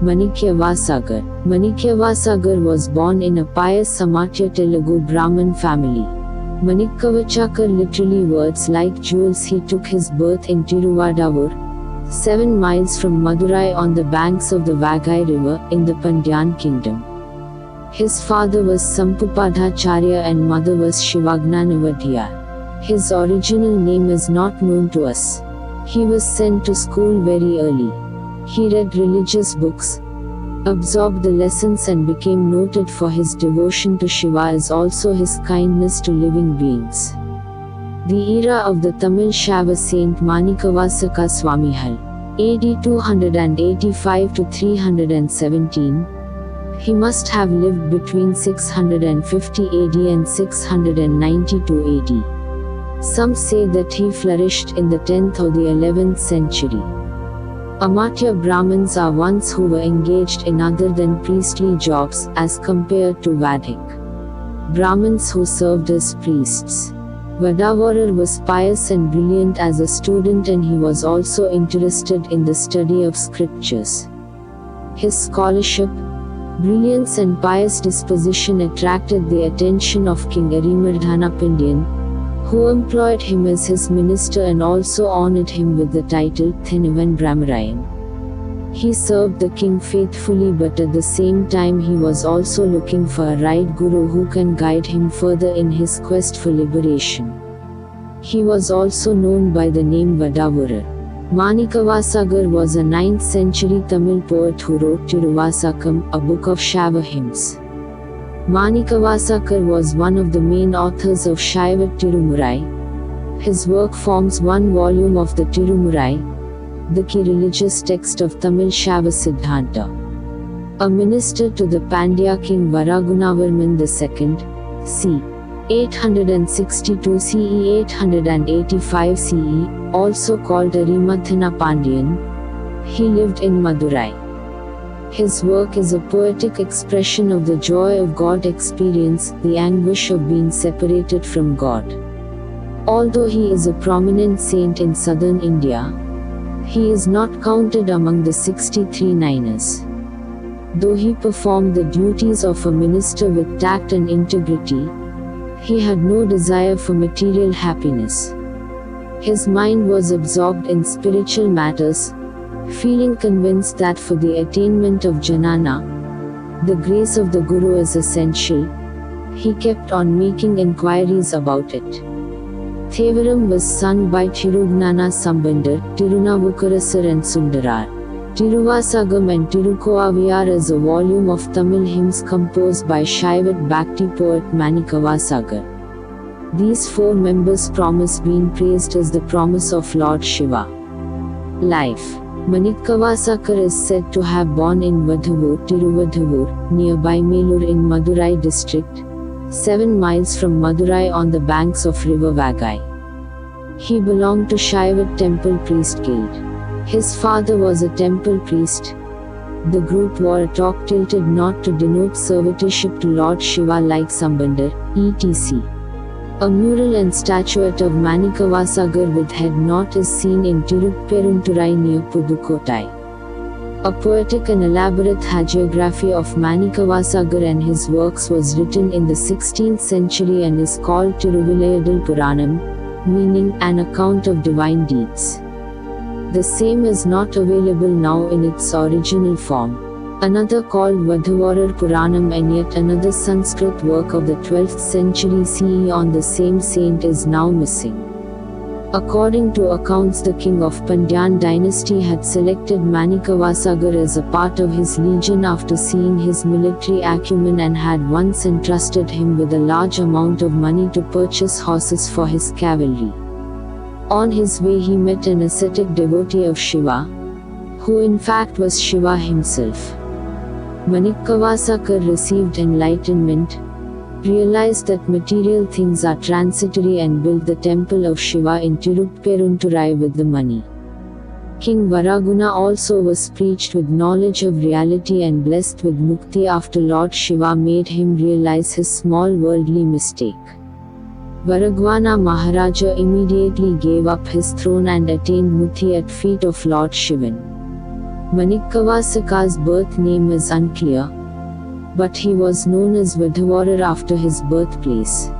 Manikyavasagar. Manikyavasagar was born in a pious Samatya Telugu Brahmin family. Manikkavachakar literally words like jewels. He took his birth in Tiruvadavur, 7 miles from Madurai on the banks of the Vagai river, in the Pandyan kingdom. His father was Sampupadacharya and mother was Shivagnanavadhyar. His original name is not known to us. He was sent to school very early. He read religious books, absorbed the lessons and became noted for his devotion to Shiva as also his kindness to living beings. The era of the Tamil Shaiva saint Manikavasaka Swamihal, AD 285 to 317, he must have lived between 650 AD and 692 AD. Some say that he flourished in the 10th or the 11th century. Amatya Brahmins are ones who were engaged in other than priestly jobs as compared to Vedic Brahmins who served as priests. Vadavarar was pious and brilliant as a student, and he was also interested in the study of scriptures. His scholarship, brilliance and pious disposition attracted the attention of King Arimardhana Pandyan, who employed him as his minister and also honored him with the title Thinivan Brahmarayan. He served the king faithfully, but at the same time he was also looking for a right guru who can guide him further in his quest for liberation. He was also known by the name Vadavarar. Manikavasagar was a 9th century Tamil poet who wrote Tiruvasakam, a book of Shaiva hymns. Manikavasakar was one of the main authors of Shaiva Tirumurai. His work forms one volume of the Tirumurai, the key religious text of Tamil Shaiva Siddhanta. A minister to the Pandya king Varagunavarman II, c. 862 CE 885 CE, also called Arimathana Pandyan, he lived in Madurai. His work is a poetic expression of the joy of God experience, the anguish of being separated from God. Although he is a prominent saint in southern India, he is not counted among the 63 Ninas. Though he performed the duties of a minister with tact and integrity, he had no desire for material happiness. His mind was absorbed in spiritual matters, feeling convinced that for the attainment of jnana, the grace of the Guru is essential. He kept on making inquiries about it. Thevaram was sung by Thirugnana Sambandar, Tirunavukkarasar and Sundarar. Tiruvasagam and Tirukoaviyar is a volume of Tamil hymns composed by Shaivat Bhakti poet Manikavasagar. These 4 members promise being praised as the promise of Lord Shiva. Life. Manikkavasakar is said to have born in Vadhavur, Tiruvadhavur, nearby Melur in Madurai district, 7 miles from Madurai on the banks of river Vagai. He belonged to Shaivat temple priest guild. His father was a temple priest. The group wore a toque tilted not to denote servitorship to Lord Shiva like Sambandar, etc. A mural and statuette of Manikavasagar with head knot is seen in Tirupperunturai near Pudukottai. A poetic and elaborate hagiography of Manikavasagar and his works was written in the 16th century and is called Tiruvilayadal Puranam, meaning an account of divine deeds. The same is not available now in its original form. Another called Vadavarar Puranam and yet another Sanskrit work of the 12th century CE on the same saint is now missing. According to accounts, the king of Pandyan dynasty had selected Manikavasagar as a part of his legion after seeing his military acumen and had once entrusted him with a large amount of money to purchase horses for his cavalry. On his way he met an ascetic devotee of Shiva, who in fact was Shiva himself. Manikkavasakar received enlightenment, realized that material things are transitory and built the temple of Shiva in Tirupperunturai with the money. King Varaguna also was preached with knowledge of reality and blessed with mukti after Lord Shiva made him realize his small worldly mistake. Varagwana Maharaja immediately gave up his throne and attained mukti at feet of Lord Shivan. Manikkavasaka's birth name is unclear, but he was known as Vidhavarar after his birthplace.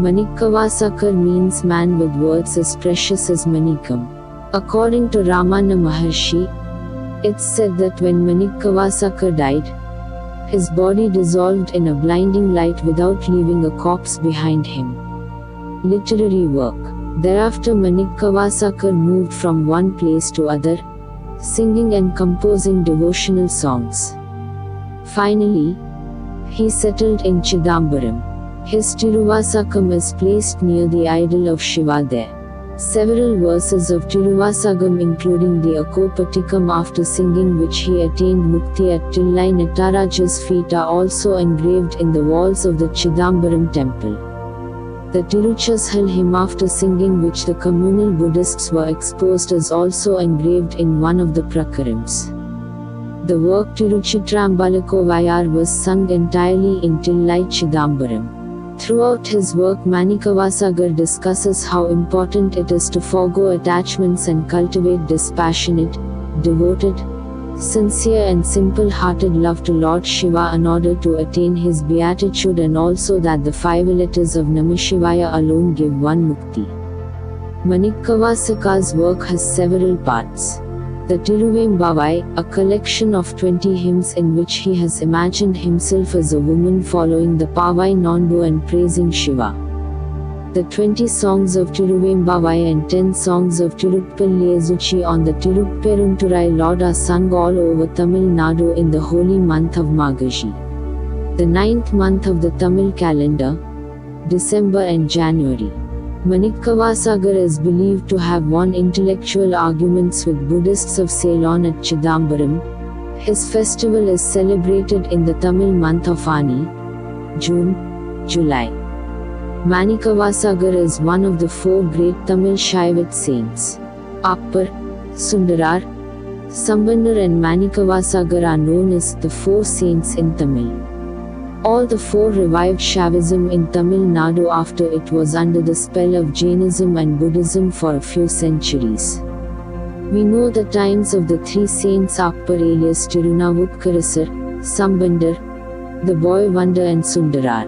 Manikkavasakar means man with words as precious as Manikam. According to Ramana Maharshi, it's said that when Manikkavasakar died, his body dissolved in a blinding light without leaving a corpse behind him. Literary work. Thereafter Manikkavasakar moved from one place to other, singing and composing devotional songs. Finally, he settled in Chidambaram. His Tiruvasakam is placed near the idol of Shiva there. Several verses of Tiruvasagam including the Akopatikam after singing which he attained Mukti at Tillai Nataraja's feet are also engraved in the walls of the Chidambaram temple. The Tiruchashal hymn after singing which the communal Buddhists were exposed is also engraved in one of the prakarams. The work Tiruchitrambalakkovayar was sung entirely in Tillai Chidambaram. Throughout his work Manikkavasagar discusses how important it is to forego attachments and cultivate dispassionate, devoted, sincere and simple-hearted love to Lord Shiva in order to attain his beatitude, and also that the 5 letters of Namah Shivaya alone give one mukti. Manikkavasaka's work has several parts. The Tiruvembavai, a collection of 20 hymns in which he has imagined himself as a woman following the Pavai Nondu and praising Shiva. The 20 songs of Tiruvembavai and 10 songs of Tiruppalliyezuchi on the Tirupperunturai Lord are sung all over Tamil Nadu in the holy month of Margashi. The 9th month of the Tamil calendar, December and January. Manikkavasagar is believed to have won intellectual arguments with Buddhists of Ceylon at Chidambaram. His festival is celebrated in the Tamil month of Ani, June, July. Manikkavasagar is one of the 4 great Tamil Shaivat saints. Appar, Sundarar, Sambandar and Manikkavasagar are known as the 4 saints in Tamil. All the 4 revived Shaivism in Tamil Nadu after it was under the spell of Jainism and Buddhism for a few centuries. We know the times of the 3 saints Appar alias Tirunavukkarasar, Sambandar, the Boy Wonder and Sundarar.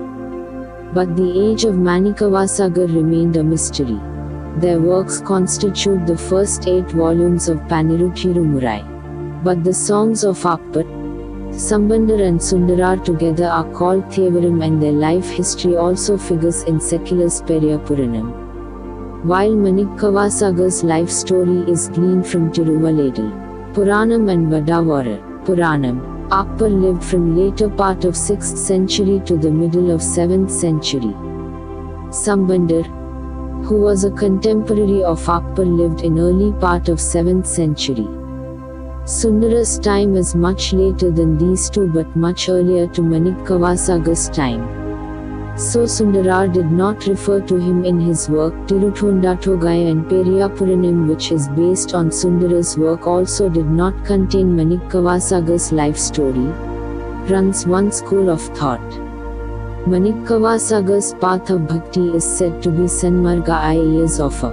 But the age of Manikkavasagar remained a mystery. Their works constitute the first 8 volumes of Paniruttirumurai. But the songs of Appar, Sambandar and Sundarar together are called Thevaram, and their life history also figures in secular's Periya Puranam. While Manikkavasagar's life story is gleaned from Tiruvaladal, Puranam and Vadavarar, Puranam, Appar lived from later part of 6th century to the middle of 7th century. Sambandar, who was a contemporary of Appar, lived in early part of 7th century. Sundarar's time is much later than these two but much earlier to Manikkavasagar's time. So Sundarar did not refer to him in his work Tirutondatogai, and Periya Puranam, which is based on Sundarar's work, also did not contain Manikkavasagar's life story, runs one school of thought. Manikkavasagar's path of bhakti is said to be Sanmarga, i.e. of a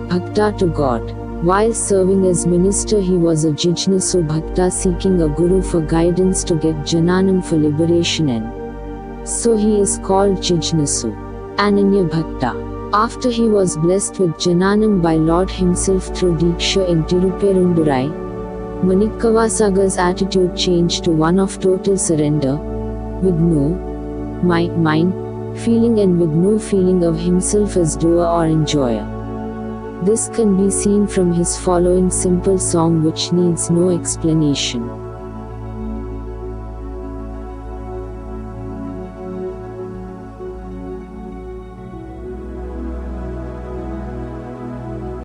bhakta to God. While serving as minister he was a Jijnasu Bhakta seeking a guru for guidance to get Jananam for liberation, and so he is called Jijnasu, Ananya Bhakta. After he was blessed with Jananam by Lord himself through Diksha in Tirupperundurai, Manikkavasagar's attitude changed to one of total surrender, with no mind feeling and with no feeling of himself as doer or enjoyer. This can be seen from his following simple song which needs no explanation.